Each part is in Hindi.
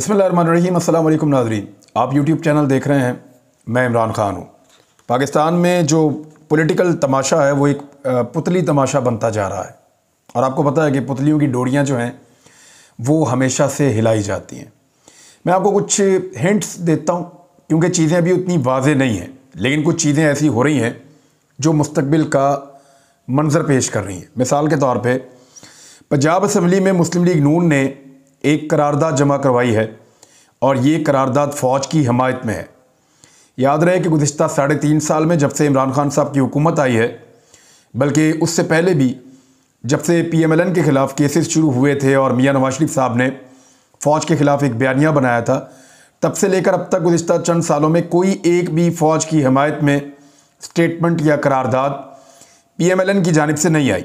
बिस्मिल्लाहिर्रहमानिर्रहीम। अस्सलाम वालेकुम नाज़रीन, आप यूट्यूब चैनल देख रहे हैं। मैं इमरान ख़ान हूँ। पाकिस्तान में जो पॉलिटिकल तमाशा है वो एक पुतली तमाशा बनता जा रहा है और आपको पता है कि पुतलियों की डोरियाँ जो हैं वो हमेशा से हिलाई जाती हैं। मैं आपको कुछ हिंट्स देता हूँ क्योंकि चीज़ें अभी उतनी वाज़ेह नहीं हैं, लेकिन कुछ चीज़ें ऐसी हो रही हैं जो मुस्तकबिल का मंजर पेश कर रही हैं। मिसाल के तौर पे पंजाब असम्बली में मुस्लिम लीग नून ने एक करारदाद जमा करवाई है और ये करारदाद फ़ौज की हमायत में है। याद रहे कि गुज़िश्ता 3.5 साल में जब से इमरान खान साहब की हुकूमत आई है, बल्कि उससे पहले भी जब से PMLN के ख़िलाफ़ केसेस शुरू हुए थे और मियां नवाज शरीफ साहब ने फ़ौज के ख़िलाफ़ एक बयानिया बनाया था, तब से लेकर अब तक गुज़िश्ता चंद सालों में कोई एक भी फ़ौज की हमायत में स्टेटमेंट या करारदाद PMLN की जानिब से नहीं आई।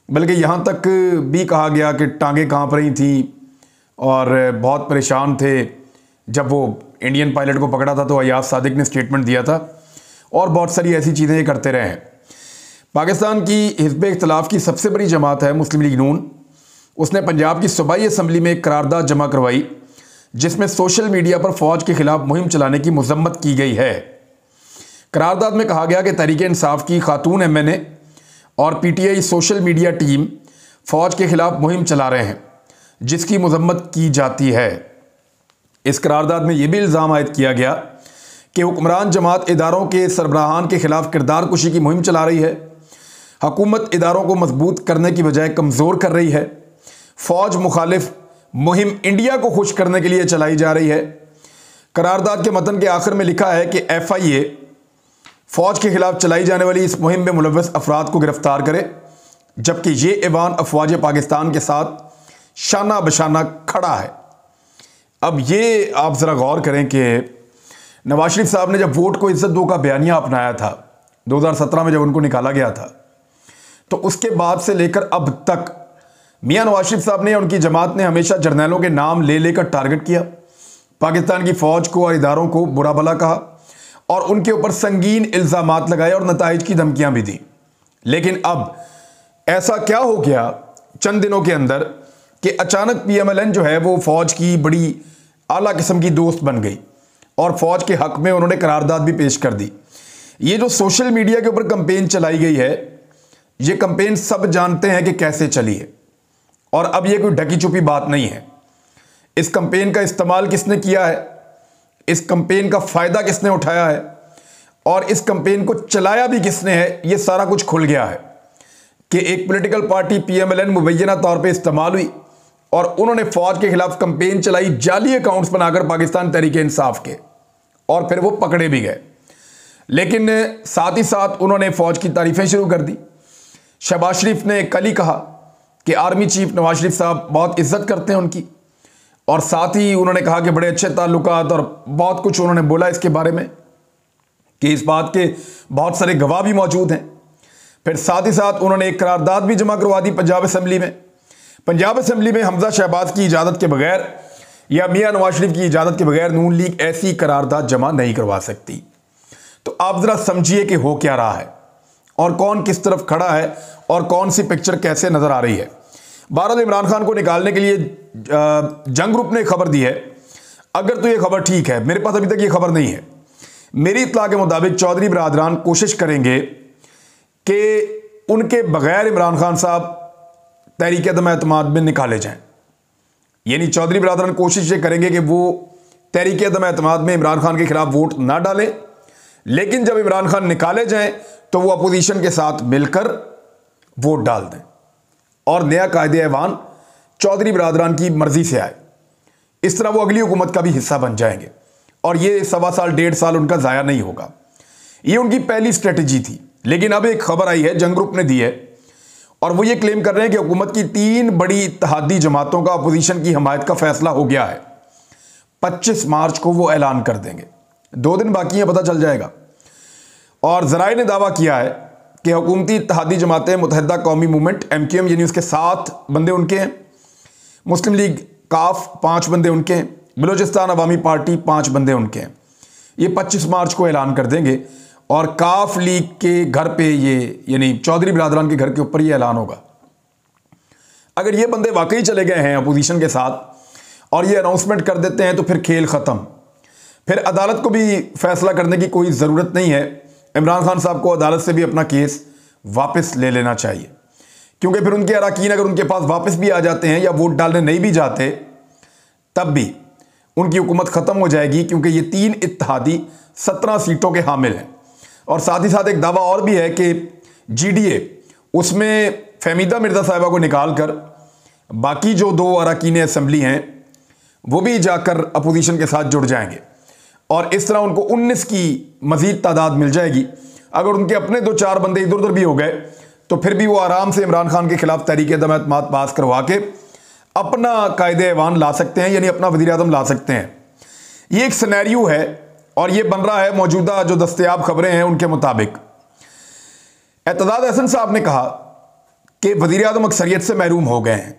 बल्कि यहाँ तक भी कहा गया कि टांगें काँप रही थी और बहुत परेशान थे। जब वो इंडियन पायलट को पकड़ा था तो अयाज सादिक ने स्टेटमेंट दिया था और बहुत सारी ऐसी चीज़ें ये करते रहे हैं। पाकिस्तान की हिज़्ब इख्तिलाफ की सबसे बड़ी जमात है मुस्लिम लीग नून। उसने पंजाब की सूबाई असम्बली में एक करारदाद जमा करवाई जिसमें सोशल मीडिया पर फ़ौज के ख़िलाफ़ मुहिम चलाने की मज़म्मत की गई है। करारदाद में कहा गया कि तहरीक इंसाफ की खातून MNA और PTI सोशल मीडिया टीम फ़ौज के ख़िलाफ़ मुहिम चला रहे हैं जिसकी मज़म्मत की जाती है। इस करारदाद में यह भी इल्ज़ाम आयद किया गया कि हुक्मरान जमात इदारों के सरबराहान के ख़िलाफ़ किरदार कुशी की मुहिम चला रही है, हुकूमत इदारों को मजबूत करने की बजाय कमज़ोर कर रही है, फ़ौज मुखालिफ मुहिम इंडिया को खुश करने के लिए चलाई जा रही है। करारदाद के मतन के आखिर में लिखा है कि FIA फ़ौज के ख़िलाफ़ चलाई जाने वाली इस मुहिम में मुलव्वस अफराद को गिरफ़्तार करे, जबकि ये ऐवान अफ़वाज पाकिस्तान के साथ शाना बशाना खड़ा है। अब ये आप ज़रा गौर करें कि नवाज शरीफ साहब ने जब वोट को इज्जत दो का बयानिया अपनाया था 2017 में, जब उनको निकाला गया था, तो उसके बाद से लेकर अब तक मियां नवाज शरीफ साहब ने, उनकी जमात ने हमेशा जर्नैलों के नाम ले लेकर टारगेट किया, पाकिस्तान की फ़ौज को और इदारों को बुरा भला कहा और उनके ऊपर संगीन इल्ज़ामात लगाए और नताइज की धमकियां भी दी। लेकिन अब ऐसा क्या हो गया चंद दिनों के अंदर कि अचानक PMLN जो है वो फ़ौज की बड़ी आला किस्म की दोस्त बन गई और फ़ौज के हक़ में उन्होंने करारदाद भी पेश कर दी। ये जो सोशल मीडिया के ऊपर कंपेन चलाई गई है, ये कंपेन सब जानते हैं कि कैसे चली है और अब ये कोई ढकी छुपी बात नहीं है। इस कंपेन का इस्तेमाल किसने किया है, इस कंपेन का फ़ायदा किसने उठाया है और इस कंपेन को चलाया भी किसने है, ये सारा कुछ खुल गया है कि एक पॉलिटिकल पार्टी PMLN मुबैना तौर पे इस्तेमाल हुई और उन्होंने फ़ौज के ख़िलाफ़ कंपेन चलाई, जाली अकाउंट्स बनाकर पाकिस्तान तहरीक इंसाफ के, और फिर वो पकड़े भी गए। लेकिन साथ ही साथ उन्होंने फ़ौज की तारीफ़ें शुरू कर दी। शहबाज शरीफ ने कल ही कहा कि आर्मी चीफ नवाज शरीफ साहब बहुत इज्जत करते हैं उनकी, और साथ ही उन्होंने कहा कि बड़े अच्छे ताल्लुकात और बहुत कुछ उन्होंने बोला इसके बारे में कि इस बात के बहुत सारे गवाह भी मौजूद हैं। फिर साथ ही साथ उन्होंने एक करारदाद भी जमा करवा दी पंजाब असम्बली में। पंजाब असम्बली में हमजा शहबाज की इजाज़त के बगैर या मियां नवाज शरीफ की इजाज़त के बगैर नून लीग ऐसी करारदाद जमा नहीं करवा सकती। तो आप ज़रा समझिए कि हो क्या रहा है और कौन किस तरफ खड़ा है और कौन सी पिक्चर कैसे नज़र आ रही है। बहरहाल इमरान खान को निकालने के लिए जंग ग्रुप ने खबर दी है। अगर तो ये खबर ठीक है, मेरे पास अभी तक ये खबर नहीं है, मेरी इत्तला के मुताबिक चौधरी बरादरान कोशिश करेंगे कि उनके बगैर इमरान खान साहब तहरीक अदम-ए-एतमाद में निकाले जाएं। यानी चौधरी बरादरान कोशिश ये करेंगे कि वो तहरीक अदम-ए-एतमाद में इमरान खान के खिलाफ वोट ना डालें, लेकिन जब इमरान खान निकाले जाएं तो वो अपोजिशन के साथ मिलकर वोट डाल दें और नया कायदे ऐवान चौधरी बरादरान की मर्जी से आए। इस तरह वो अगली हुकूमत का भी हिस्सा बन जाएंगे और ये 1.25 साल 1.5 साल उनका ज़ाया नहीं होगा। ये उनकी पहली स्ट्रेटजी थी। लेकिन अब एक खबर आई है, जंग ग्रुप ने दी है, और वो ये क्लेम कर रहे हैं कि हुकूमत की 3 बड़ी इत्तेहादी जमातों का अपोजिशन की हमायत का फैसला हो गया है। 25 मार्च को वो ऐलान कर देंगे, 2 दिन बाकी है, पता चल जाएगा। और ज़राए ने दावा किया है कि हुकूमती इत्तेहादी जमातें मुत्तहिदा कौमी मूवमेंट MQM यानी उसके 7 बंदे उनके हैं, मुस्लिम लीग काफ 5 बंदे उनके हैं, बलूचिस्तान अवामी पार्टी 5 बंदे उनके हैं। ये 25 मार्च को ऐलान कर देंगे और काफ लीग के घर पे ये यानी चौधरी बरादरान के घर के ऊपर ये ऐलान होगा। अगर ये बंदे वाकई चले गए हैं अपोजिशन के साथ और ये अनाउंसमेंट कर देते हैं तो फिर खेल ख़त्म। फिर अदालत को भी फैसला करने की कोई ज़रूरत नहीं है। इमरान खान साहब को अदालत से भी अपना केस वापस ले लेना चाहिए, क्योंकि फिर उनके अरकान अगर उनके पास वापस भी आ जाते हैं या वोट डालने नहीं भी जाते तब भी उनकी हुकूमत ख़त्म हो जाएगी, क्योंकि ये 3 इत्तेहादी 17 सीटों के हामिल हैं। और साथ ही साथ एक दावा और भी है कि GDA उसमें फहमीदा मिर्ज़ा साहिबा को निकाल कर बाकी जो 2 अरकान असम्बली हैं वो भी जाकर अपोजिशन के साथ जुड़ जाएंगे और इस तरह उनको 19 की मज़ीद तादाद मिल जाएगी। अगर उनके अपने 2-4 बंदे इधर उधर भी हो गए तो फिर भी वो आराम से इमरान खान के खिलाफ तहरीक अदम एतमाद पास करवा के अपना कायदे ऐवान ला सकते हैं, यानी अपना वज़ीर आज़म ला सकते हैं। ये एक सिनेरियो है और ये बन रहा है मौजूदा जो दस्तयाब खबरें हैं उनके मुताबिक। एतजाज़ अहसन साहब ने कहा कि वज़ीर आज़म अक्सरियत से महरूम हो गए हैं,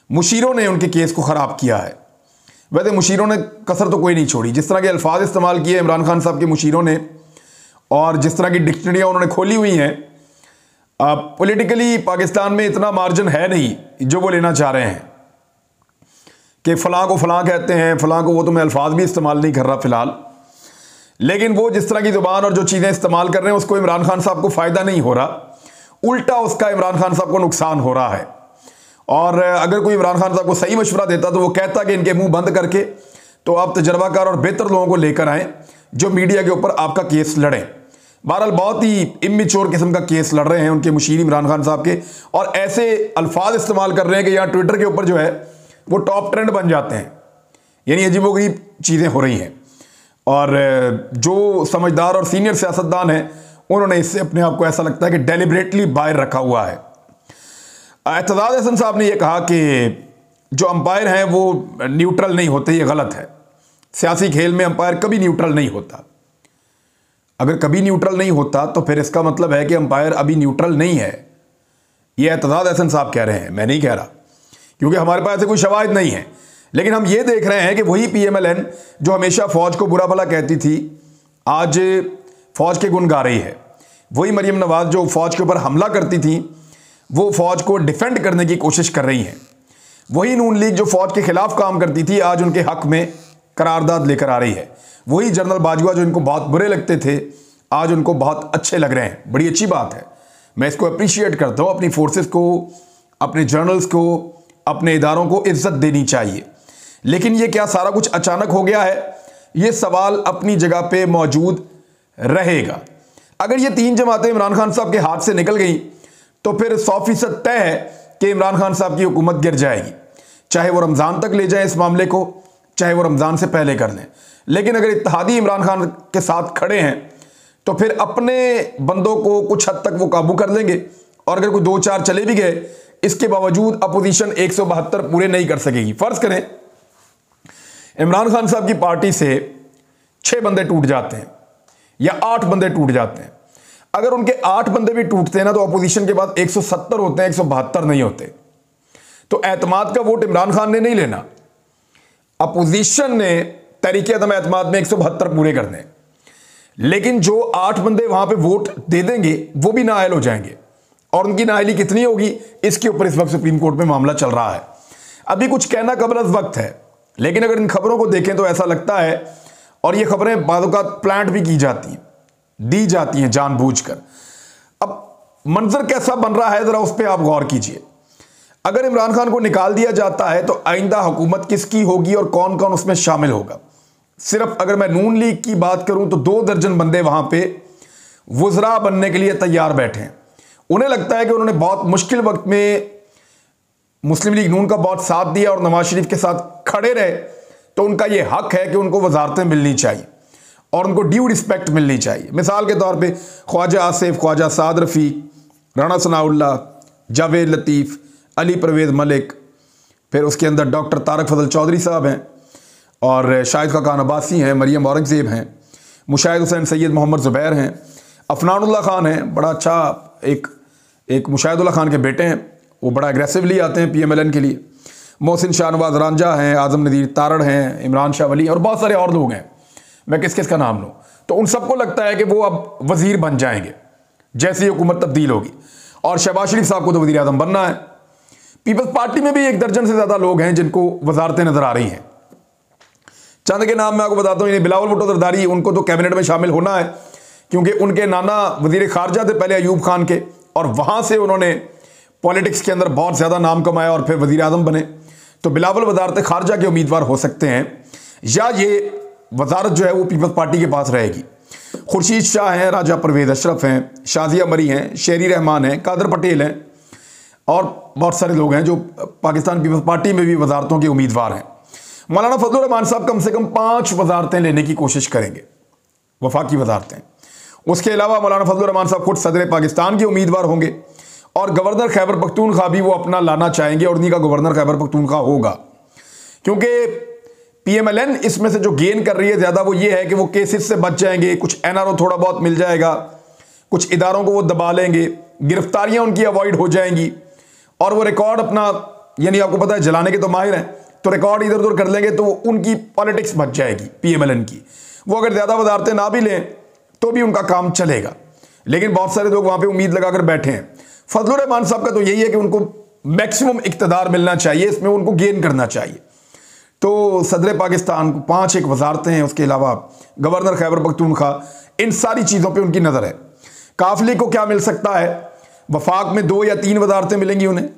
मुशीरों ने उनके केस को ख़राब किया है। वैसे मुशीरों ने कसर तो कोई नहीं छोड़ी, जिस तरह के अल्फाज इस्तेमाल किए इमरान खान साहब के मुशीरों ने और जिस तरह की डिक्शनरियाँ उन्होंने खोली हुई हैं, पॉलिटिकली पाकिस्तान में इतना मार्जिन है नहीं जो वो लेना चाह रहे हैं कि फ़लाँ को फ़लाँ कहते हैं, फ़लाँ को वो, तो मैं अल्फाज भी इस्तेमाल नहीं कर रहा फ़िलहाल, लेकिन वो जिस तरह की ज़ुबान और जो चीज़ें इस्तेमाल कर रहे हैं उसको इमरान खान साहब को फ़ायदा नहीं हो रहा, उल्टा उसका इमरान खान साहब को नुकसान हो रहा है। और अगर कोई इमरान खान साहब को सही मशवरा देता तो वो कहता कि इनके मुंह बंद करके तो आप तजर्बाकार और बेहतर लोगों को लेकर आएँ जो मीडिया के ऊपर आपका केस लड़ें। बहरहाल बहुत ही इमेच्योर किस्म का केस लड़ रहे हैं उनके मुशीर इमरान खान साहब के, और ऐसे अल्फाज इस्तेमाल कर रहे हैं कि यहाँ ट्विटर के ऊपर जो है वो टॉप ट्रेंड बन जाते हैं। यानी अजीबोगरीब चीज़ें हो रही हैं और जो समझदार और सीनियर सियासतदान हैं उन्होंने इससे अपने आप को ऐसा लगता है कि डेलिबरेटली बाहर रखा हुआ है। एतजाज़ अहसन साहब ने यह कहा कि जो अंपायर हैं वो न्यूट्रल नहीं होते, ये गलत है। सियासी खेल में अंपायर कभी न्यूट्रल नहीं होता। अगर कभी न्यूट्रल नहीं होता तो फिर इसका मतलब है कि अंपायर अभी न्यूट्रल नहीं है। ये एतजाज़ अहसन साहब कह रहे हैं, मैं नहीं कह रहा, क्योंकि हमारे पास ऐसे कोई शवाहिद नहीं है। लेकिन हम ये देख रहे हैं कि वही PMLN जो हमेशा फ़ौज को बुरा भला कहती थी आज फ़ौज के गुण गा रही है। वही मरीम नवाज़ जो फ़ौज के ऊपर हमला करती थी वो फ़ौज को डिफेंड करने की कोशिश कर रही हैं। वही नून लीग जो फ़ौज के ख़िलाफ़ काम करती थी आज उनके हक़ में करारदाद लेकर आ रही है। वही जनरल बाजवा जो इनको बहुत बुरे लगते थे आज उनको बहुत अच्छे लग रहे हैं। बड़ी अच्छी बात है, मैं इसको अप्रिशिएट करता हूँ। अपनी फोर्सेस को, अपने जर्नल्स को, अपने इदारों को इज्जत देनी चाहिए। लेकिन ये क्या सारा कुछ अचानक हो गया है? ये सवाल अपनी जगह पे मौजूद रहेगा। अगर ये 3 जमातें इमरान खान साहब के हाथ से निकल गई तो फिर 100% तय है कि इमरान खान साहब की हुकूमत गिर जाएगी, चाहे वो रमज़ान तक ले जाएं इस मामले को, चाहे वो रमज़ान से पहले कर लें। लेकिन अगर इत्तेहादी इमरान खान के साथ खड़े हैं तो फिर अपने बंदों को कुछ हद तक वो काबू कर लेंगे, और अगर कोई 2-4 चले भी गए इसके बावजूद अपोजिशन 172 पूरे नहीं कर सकेगी। फ़र्ज़ करें इमरान खान साहब की पार्टी से 6 बंदे टूट जाते हैं या 8 बंदे टूट जाते हैं। अगर उनके 8 बंदे भी टूटते हैं ना तो अपोजिशन के बाद 170 होते हैं, 172 नहीं होते। तो एतमाद का वोट इमरान खान ने नहीं लेना, अपोजिशन ने तहरीक अदम एतमाद में 172 पूरे करने। लेकिन जो 8 बंदे वहां पे वोट दे देंगे वो भी नाअहल हो जाएंगे, और उनकी नाअहली कितनी होगी इसके ऊपर इस वक्त सुप्रीम कोर्ट में मामला चल रहा है। अभी कुछ कहना कबल अज़ वक्त है, लेकिन अगर इन खबरों को देखें तो ऐसा लगता है, और ये खबरें बाज़-औक़ात प्लांट भी की जाती हैं, दी जाती हैं जानबूझकर। अब मंजर कैसा बन रहा है ज़रा उस पर आप गौर कीजिए। अगर इमरान खान को निकाल दिया जाता है तो आइंदा हुकूमत किसकी होगी और कौन कौन उसमें शामिल होगा? सिर्फ अगर मैं नून लीग की बात करूं तो 2 दर्जन बंदे वहां पे वज़रा बनने के लिए तैयार बैठे हैं। उन्हें लगता है कि उन्होंने बहुत मुश्किल वक्त में मुस्लिम लीग नून का बहुत साथ दिया और नवाज शरीफ के साथ खड़े रहे, तो उनका यह हक है कि उनको वजारतें मिलनी चाहिए और उनको ड्यू रिस्पेक्ट मिलनी चाहिए। मिसाल के तौर पे ख्वाजा आसिफ, ख्वाजा साद रफ़ीक, राना सनाउल्लाह, जावेद लतीफ़, अली परवेज़ मलिक, फिर उसके अंदर डॉक्टर तारक फजल चौधरी साहब हैं, और शाहिद खान अब्बासी हैं, मरियम औरंगज़ेब हैं, मुशाहिद हुसैन सैयद मोहम्मद ज़ुबैर हैं, अफनानुल्लाह खान हैं, बड़ा अच्छा एक मुशाहिदुल्लाह खान के बेटे हैं, वो बड़ा एग्रेसिवली आते हैं PMLN के लिए, मोहसिन शाहनवाज रांझा हैं, आज़म नदीर तारड़ हैं, इमरान शाह वली और बहुत सारे और लोग हैं। मैं किस किस का नाम लूँ? तो उन सबको लगता है कि वो अब वज़ीर बन जाएंगे जैसे ही हुकूमत तब्दील होगी, और शहबाज शरीफ साहब को तो वज़ीर आज़म बनना है। पीपल्स पार्टी में भी 1 दर्जन से ज्यादा लोग हैं जिनको वजारतें नजर आ रही हैं। चंद के नाम मैं आपको बताता हूं, बिलावल भुट्टो जरदारी, उनको तो कैबिनेट में शामिल होना है क्योंकि उनके नाना वजीर खारजा थे पहले अयूब खान के, और वहां से उन्होंने पॉलिटिक्स के अंदर बहुत ज्यादा नाम कमाया और फिर वजीर आजम बने। तो बिलावल वजारत खारजा के उम्मीदवार हो सकते हैं, या ये वजारत जो है वो पीपल्स पार्टी के पास रहेगी। खुर्शीद शाह हैं, राजा परवेज अशरफ हैं, शाजिया मरी हैं, शेरी रहमान हैं, कादर पटेल हैं और बहुत सारे लोग हैं जो पाकिस्तान पीपल्स पार्टी में भी वजारतों के उम्मीदवार हैं। मौलाना फजलुर रहमान साहब कम से कम 5 वजारतें लेने की कोशिश करेंगे, वफाकी वजारतें। उसके अलावा मौलाना फजलुर रहमान साहब खुद सदर पाकिस्तान के उम्मीदवार होंगे और गवर्नर खैबर पख्तूनख्वा भी वो अपना लाना चाहेंगे और उन्हीं का गवर्नर खैबर पख्तूनख्वा होगा। क्योंकि पीएमएलएन इसमें से जो गेन कर रही है ज़्यादा वो ये है कि वो केसेस से बच जाएंगे, कुछ एनआरओ थोड़ा बहुत मिल जाएगा, कुछ इदारों को वो दबा लेंगे, गिरफ्तारियां उनकी अवॉइड हो जाएंगी और वो रिकॉर्ड अपना, यानी आपको पता है जलाने के तो माहिर हैं, तो रिकॉर्ड इधर उधर कर लेंगे तो उनकी पॉलिटिक्स बच जाएगी पीएमएलएन की। वो अगर ज़्यादा वजारतें ना भी लें तो भी उनका काम चलेगा। लेकिन बहुत सारे लोग वहाँ पर उम्मीद लगाकर बैठे हैं। फजलुर रहमान साहब का तो यही है कि उनको मैक्सिमम इक्तदार मिलना चाहिए, इसमें उनको गेन करना चाहिए। तो सदर पाकिस्तान को 5 एक वजारतें हैं, उसके अलावा गवर्नर खैबर पख्तूनख्वा, इन सारी चीज़ों पे उनकी नज़र है। काफली को क्या मिल सकता है, वफाक में 2 या 3 वजारतें मिलेंगी उन्हें,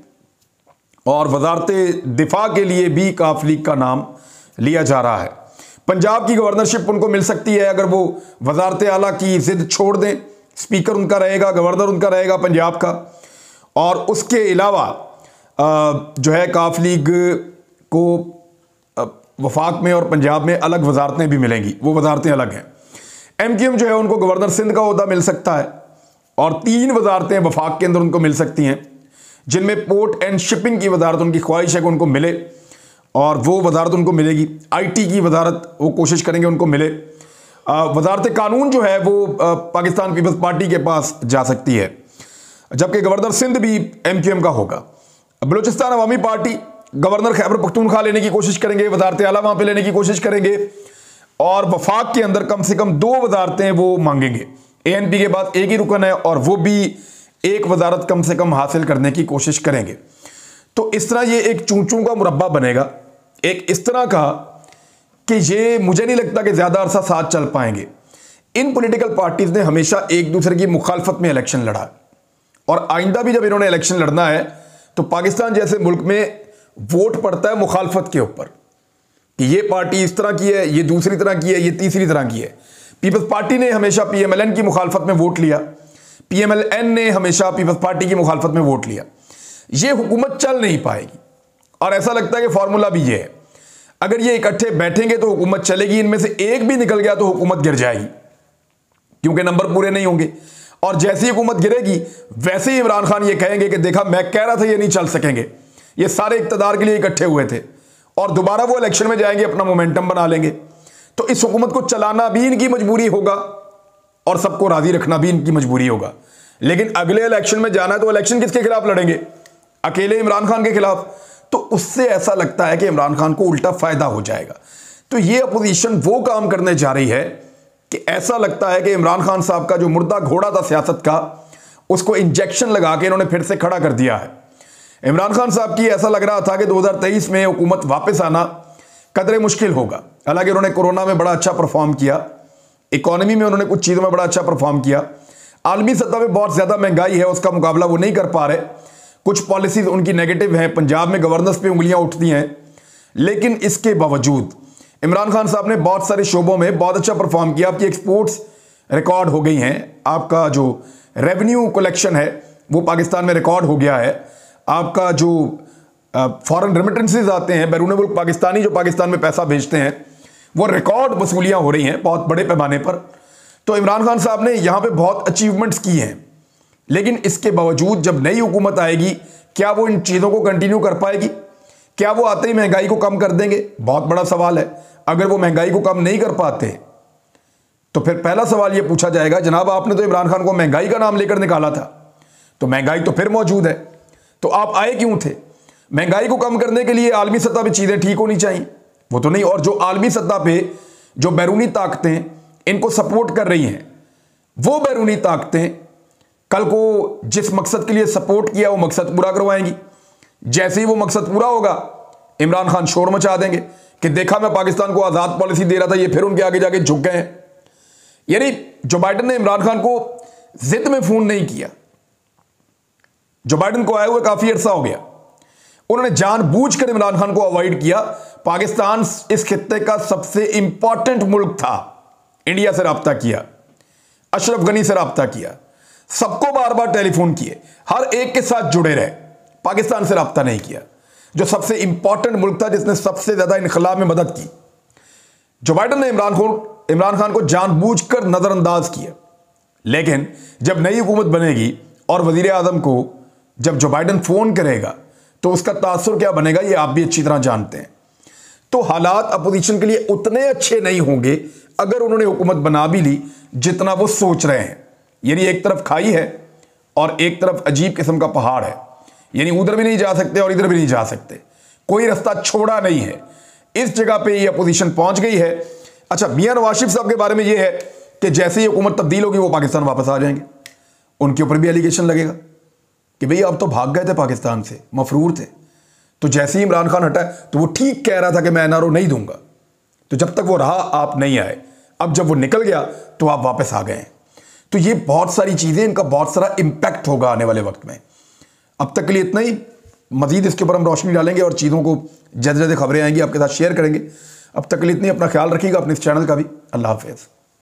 और वजारत दिफा के लिए भी काफली का नाम लिया जा रहा है। पंजाब की गवर्नरशिप उनको मिल सकती है अगर वो वजारत आला की जिद छोड़ दें। स्पीकर उनका रहेगा, गवर्नर उनका रहेगा पंजाब का, और उसके अलावा जो है काफ लीग को वफाक में और पंजाब में अलग वजारतें भी मिलेंगी, वो वजारतें अलग हैं। एमक्यूएम जो है उनको गवर्नर सिंध का ओहदा मिल सकता है और 3 वजारतें वफाक के अंदर उनको मिल सकती हैं, जिनमें पोर्ट एंड शिपिंग की वजारत उनकी ख्वाहिश है कि उनको मिले और वो वजारत उनको मिलेगी। आईटी की वजारत वो कोशिश करेंगे उनको मिले। वजारत कानून जो है वो पाकिस्तान पीपल्स पार्टी के पास जा सकती है, जबकि गवर्नर सिंध भी एमक्यूएम का होगा। बलूचिस्तान अवामी पार्टी गवर्नर खैबर पख्तूनख्वा लेने की कोशिश करेंगे, वजारत आला वहां पे लेने की कोशिश करेंगे और वफाक के अंदर कम से कम 2 वजारतें वो मांगेंगे। एएनपी के बाद एक ही रुकन है और वो भी एक वजारत कम से कम हासिल करने की कोशिश करेंगे। तो इस तरह ये एक चूंचू का मुरब्बा बनेगा, एक इस तरह का कि ये मुझे नहीं लगता कि ज्यादा अरसा साथ चल पाएंगे। इन पॉलिटिकल पार्टीज ने हमेशा एक दूसरे की मुखालफत में इलेक्शन लड़ा और आइंदा भी जब इन्होंने इलेक्शन लड़ना है तो पाकिस्तान जैसे मुल्क में वोट पड़ता है मुखालफत के ऊपर कि ये पार्टी इस तरह की है, ये दूसरी तरह की है, ये तीसरी तरह की है। पीपल्स पार्टी ने हमेशा पीएमएलएन की मुखालफत में वोट लिया, पीएमएलएन ने हमेशा पीपल्स पार्टी की मुखालफत में वोट लिया। ये हुकूमत चल नहीं पाएगी और ऐसा लगता है कि फॉर्मूला भी ये है, अगर ये इकट्ठे बैठेंगे तो हुकूमत चलेगी, इनमें से एक भी निकल गया तो हुकूमत गिर जाएगी क्योंकि नंबर पूरे नहीं होंगे। और जैसे ही हुकूमत गिरेगी वैसे ही इमरान खान ये कहेंगे कि देखा मैं कह रहा था ये नहीं चल सकेंगे, ये सारे इक्तदार के लिए इकट्ठे हुए थे, और दोबारा वो इलेक्शन में जाएंगे, अपना मोमेंटम बना लेंगे। तो इस हुकूमत को चलाना भी इनकी मजबूरी होगा और सबको राजी रखना भी इनकी मजबूरी होगा। लेकिन अगले इलेक्शन में जाना है तो इलेक्शन किसके खिलाफ लड़ेंगे? अकेले इमरान खान के खिलाफ। तो उससे ऐसा लगता है कि इमरान खान को उल्टा फायदा हो जाएगा। तो ये अपोजिशन वो काम करने जा रही है कि ऐसा लगता है कि इमरान खान साहब का जो मुर्दा घोड़ा था सियासत का, उसको इंजेक्शन लगा के इन्होंने फिर से खड़ा कर दिया है। इमरान खान साहब की ऐसा लग रहा था कि 2023 में हुकूमत वापस आना कदरे मुश्किल होगा। हालांकि उन्होंने कोरोना में बड़ा अच्छा परफॉर्म किया, इकोनॉमी में उन्होंने कुछ चीज़ों में बड़ा अच्छा परफॉर्म किया, आलमी सतह पर बहुत ज़्यादा महंगाई है, उसका मुकाबला वो नहीं कर पा रहे, कुछ पॉलिसीज उनकी नेगेटिव हैं, पंजाब में गवर्नेंस पे उंगलियां उठती हैं। लेकिन इसके बावजूद इमरान खान साहब ने बहुत सारे शोबों में बहुत अच्छा परफॉर्म किया। आपकी एक्सपोर्ट्स रिकॉर्ड हो गई हैं, आपका जो रेवेन्यू कलेक्शन है वो पाकिस्तान में रिकॉर्ड हो गया है, आपका जो फॉरेन रेमिटेंसेज आते हैं, बैरून मुल्क पाकिस्तानी जो पाकिस्तान में पैसा भेजते हैं, वो रिकॉर्ड वसूलियां हो रही हैं बहुत बड़े पैमाने पर। तो इमरान खान साहब ने यहाँ पे बहुत अचीवमेंट्स की हैं। लेकिन इसके बावजूद जब नई हुकूमत आएगी, क्या वो इन चीज़ों को कंटिन्यू कर पाएगी? क्या वो आते ही महंगाई को कम कर देंगे? बहुत बड़ा सवाल है। अगर वो महंगाई को कम नहीं कर पाते तो फिर पहला सवाल ये पूछा जाएगा, जनाब आपने तो इमरान खान को महंगाई का नाम लेकर निकाला था, तो महंगाई तो फिर मौजूद है, तो आप आए क्यों थे? महंगाई को कम करने के लिए आलमी सतह पर चीज़ें ठीक होनी चाहिए, वो तो नहीं। और जो आलमी सतह पर जो बैरूनी ताकतें इनको सपोर्ट कर रही हैं, वो बैरूनी ताकतें कल को जिस मकसद के लिए सपोर्ट किया वो मकसद पूरा करवाएंगी। जैसे ही वो मकसद पूरा होगा, इमरान खान शोर मचा देंगे कि देखा मैं पाकिस्तान को आज़ाद पॉलिसी दे रहा था, ये फिर उनके आगे जाके झुक गए हैं। यानी जो बाइडन ने इमरान खान को जिद में फोन नहीं किया, जो बाइडन को आए हुए काफी अरसा हो गया, उन्होंने जानबूझकर इमरान खान को अवॉइड किया। पाकिस्तान इस खित्ते का सबसे इंपॉर्टेंट मुल्क था, इंडिया से राब्ता किया, अशरफ गनी से राब्ता किया, सबको बार बार टेलीफोन किए, हर एक के साथ जुड़े रहे, पाकिस्तान से राब्ता नहीं किया, जो सबसे इंपॉर्टेंट मुल्क था, जिसने सबसे ज्यादा इनकलाब में मदद की। जो बाइडन ने इमरान खान को जानबूझकर नजरअंदाज किया। लेकिन जब नई हुकूमत बनेगी और वजीर आजम को जब जो बाइडन फोन करेगा तो उसका तासुर क्या बनेगा, ये आप भी अच्छी तरह जानते हैं। तो हालात अपोजिशन के लिए उतने अच्छे नहीं होंगे अगर उन्होंने हुकूमत बना भी ली जितना वो सोच रहे हैं। यानी एक तरफ खाई है और एक तरफ अजीब किस्म का पहाड़ है, यानी उधर भी नहीं जा सकते और इधर भी नहीं जा सकते, कोई रास्ता छोड़ा नहीं है। इस जगह पे ये अपोजिशन पहुंच गई है। अच्छा, मियां नवाज शरीफ साहब के बारे में ये है कि जैसे ही हुकूमत तब्दील होगी वो पाकिस्तान वापस आ जाएंगे। उनके ऊपर भी एलिगेशन लगेगा कि भाई आप तो भाग गए थे पाकिस्तान से, मफरूर थे, तो जैसे ही इमरान खान हटा तो वो ठीक कह रहा था कि मैं एनआरओ नहीं दूंगा, तो जब तक वो रहा आप नहीं आए, अब जब वो निकल गया तो आप वापस आ गए। तो ये बहुत सारी चीज़ें, इनका बहुत सारा इम्पैक्ट होगा आने वाले वक्त में। अब तक के लिए इतना ही, मजीद इसके ऊपर हम रोशनी डालेंगे और चीज़ों को जैसे जैसे खबरें आएंगी आपके साथ शेयर करेंगे। अब तक के लिए इतनी, अपना ख्याल रखिएगा, अपने इस चैनल का भी। अल्लाह हाफिज़।